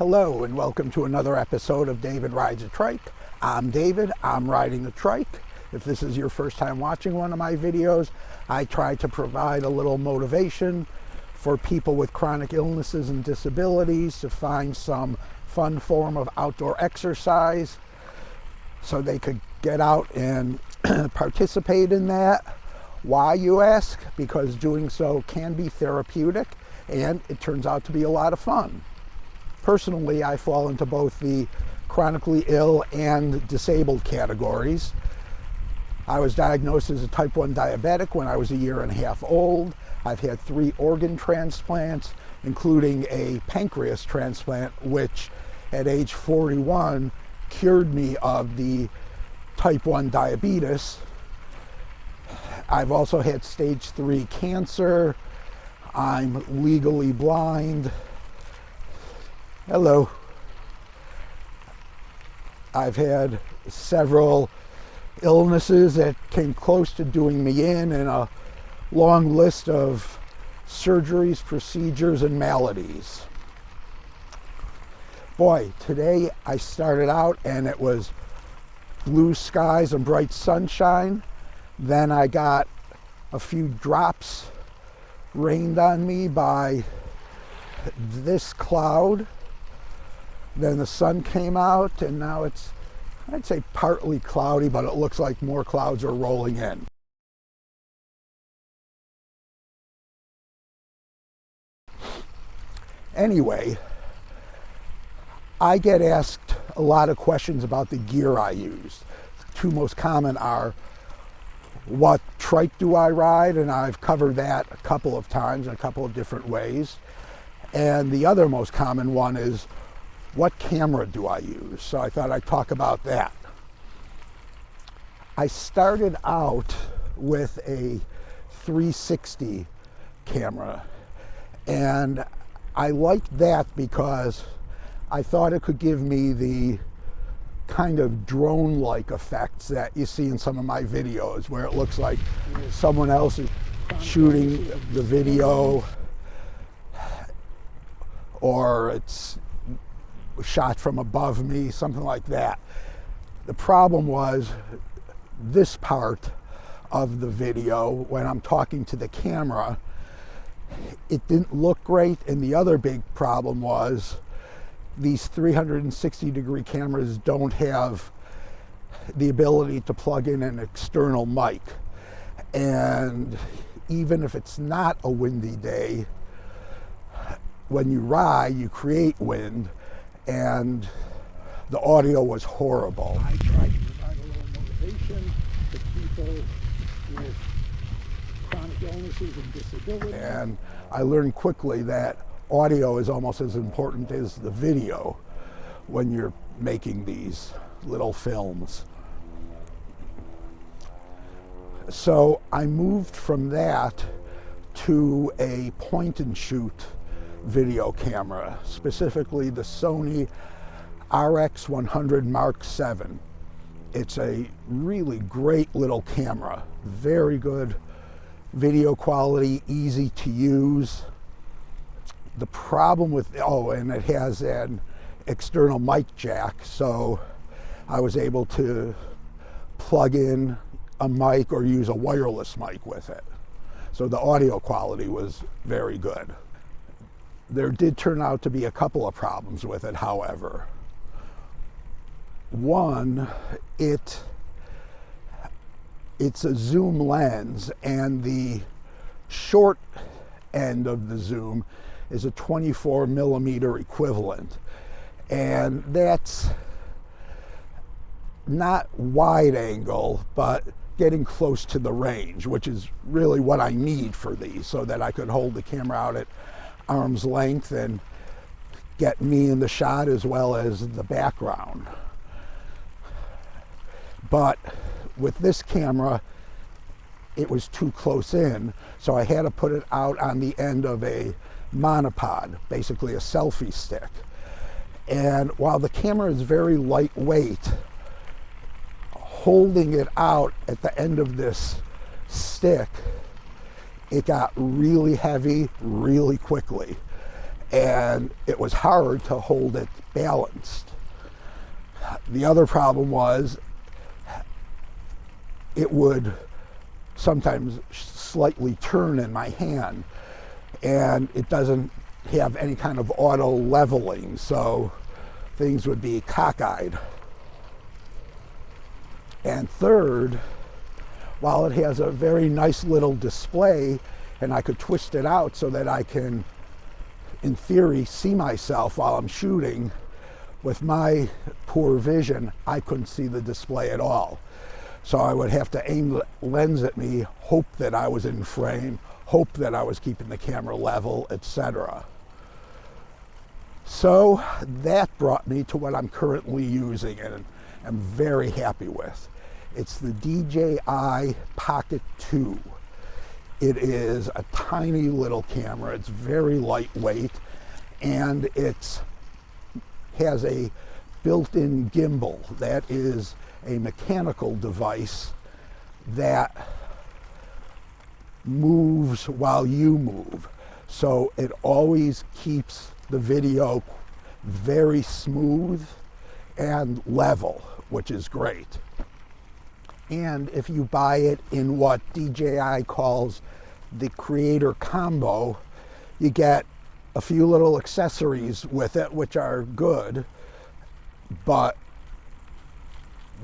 Hello and welcome to another episode of David Rides a Trike. I'm David, I'm riding a trike. If this is your first time watching one of my videos, I try to provide a little motivation for people with chronic illnesses and disabilities to find some fun form of outdoor exercise so they could get out and participate in that. Why, you ask? Because doing so can be therapeutic and it turns out to be a lot of fun. Personally, I fall into both the chronically ill and disabled categories. I was diagnosed as a type 1 diabetic when I was 1.5 years old. I've had 3 organ transplants, including a pancreas transplant, which at age 41 cured me of the type 1 diabetes. I've also had stage 3 cancer. I'm legally blind. Hello. I've had several illnesses that came close to doing me in, and a long list of surgeries, procedures, and maladies. Boy, today I started out and it was blue skies and bright sunshine. Then I got a few drops rained on me by this cloud. Then the sun came out and now it's, I'd say, partly cloudy, but it looks like more clouds are rolling in. Anyway, I get asked a lot of questions about the gear I use. The 2 most common are, what trike do I ride? And I've covered that a couple of times in a couple of different ways. And the other most common one is, what camera do I use? So I thought I'd talk about that. I started out with a 360 camera, and I liked that because I thought it could give me the kind of drone-like effects that you see in some of my videos, where it looks like someone else is shooting the video, or it's shot from above me, something like that. The problem was this part of the video, when I'm talking to the camera, it didn't look great, and the other big problem was these 360-degree cameras don't have the ability to plug in an external mic. And even if it's not a windy day, when you ride, you create wind, and the audio was horrible. I tried to provide a little motivation to people with chronic illnesses and disabilities. And I learned quickly that audio is almost as important as the video when you're making these little films. So I moved from that to a point and shoot video camera, specifically the Sony RX100 Mark VII. It's a really great little camera, very good video quality, easy to use. The problem with, and it has an external mic jack, so I was able to plug in a mic or use a wireless mic with it. So the audio quality was very good. There did turn out to be a couple of problems with it, however. One, it's a zoom lens, and the short end of the zoom is a 24mm equivalent. And that's not wide angle, but getting close to the range, which is really what I need for these, so that I could hold the camera out at arm's length and get me in the shot as well as the background. But with this camera, it was too close in, so I had to put it out on the end of a monopod, basically a selfie stick. And while the camera is very lightweight, holding it out at the end of this stick, it got really heavy really quickly. and it was hard to hold it balanced. The other problem was it would sometimes slightly turn in my hand, and it doesn't have any kind of auto leveling, so things would be cockeyed. And third, while it has a very nice little display and I could twist it out so that I can, in theory, see myself while I'm shooting, with my poor vision, I couldn't see the display at all. So I would have to aim the lens at me, hope that I was in frame, hope that I was keeping the camera level, etc. So that brought me to what I'm currently using and I'm very happy with. It's the DJI Pocket 2. It is a tiny little camera. It's very lightweight, and it has a built-in gimbal that is a mechanical device that moves while you move. So it always keeps the video very smooth and level, which is great. And if you buy it in what DJI calls the creator combo, you get a few little accessories with it, which are good, but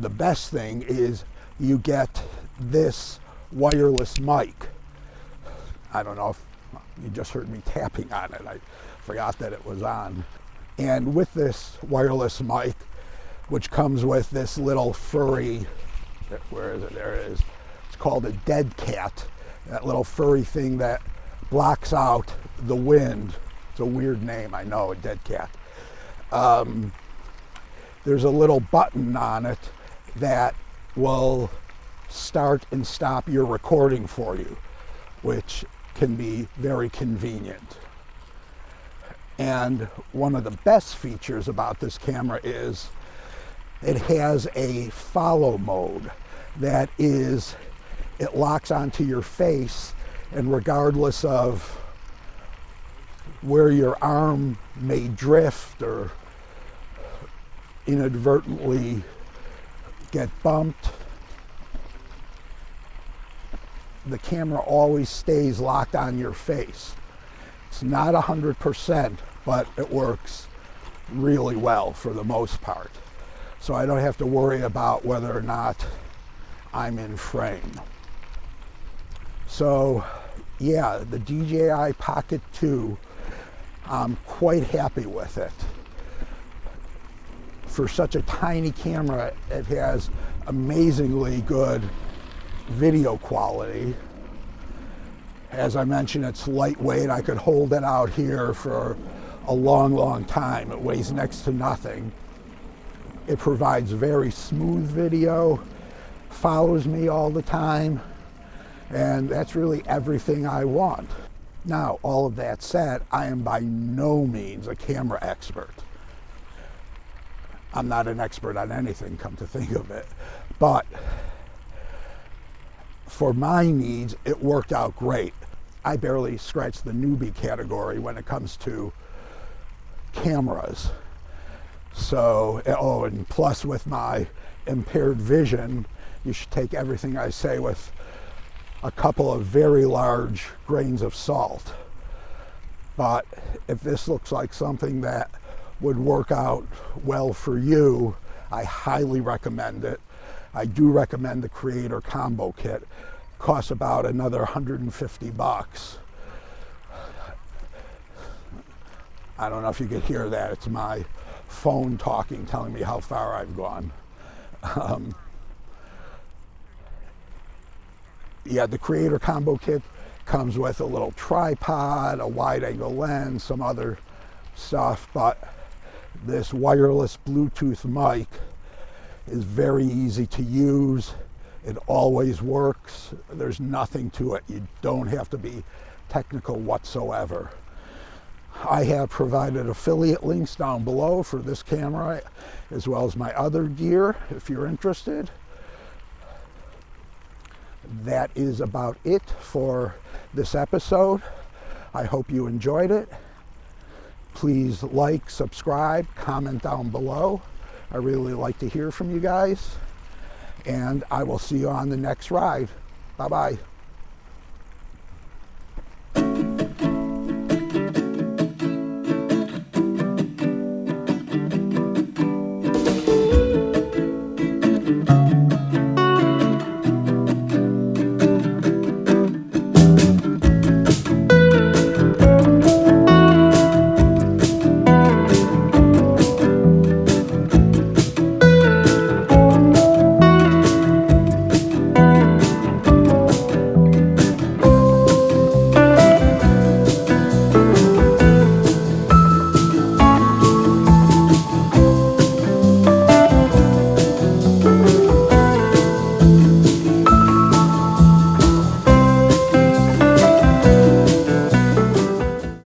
the best thing is you get this wireless mic. I don't know if you just heard me tapping on it. I forgot that it was on. And with this wireless mic, which comes with this little furry, where is it? There it is. It's called a dead cat. That little furry thing that blocks out the wind. It's a weird name, I know, a dead cat. There's a little button on it that will start and stop your recording for you, which can be very convenient. And one of the best features about this camera is it has a follow mode. That is, it locks onto your face, and regardless of where your arm may drift or inadvertently get bumped, the camera always stays locked on your face. It's not 100%, but it works really well for the most part. So I don't have to worry about whether or not I'm in frame. So yeah, the DJI Pocket 2, I'm quite happy with it. For such a tiny camera, it has amazingly good video quality. As I mentioned, it's lightweight. I could hold it out here for a long, long time. It weighs next to nothing. It provides very smooth video, follows me all the time, and that's really everything I want. Now, all of that said, I am by no means a camera expert. I'm not an expert on anything, come to think of it. But for my needs, it worked out great. I barely scratched the newbie category when it comes to cameras. So, oh, and plus with my impaired vision, you should take everything I say with a couple of very large grains of salt. But if this looks like something that would work out well for you, I highly recommend it. I do recommend the Creator Combo Kit. It costs about another 150 bucks. I don't know if you could hear that. It's my phone talking, telling me how far I've gone. Yeah, the Creator Combo Kit comes with a little tripod, a wide-angle lens, some other stuff, but this wireless Bluetooth mic is very easy to use. It always works. There's nothing to it. You don't have to be technical whatsoever. I have provided affiliate links down below for this camera as well as my other gear if you're interested. That is about it for this episode. I hope you enjoyed it, Please like, subscribe, comment down below. I really like to hear from you guys. And I will see you on the next ride. Bye-bye.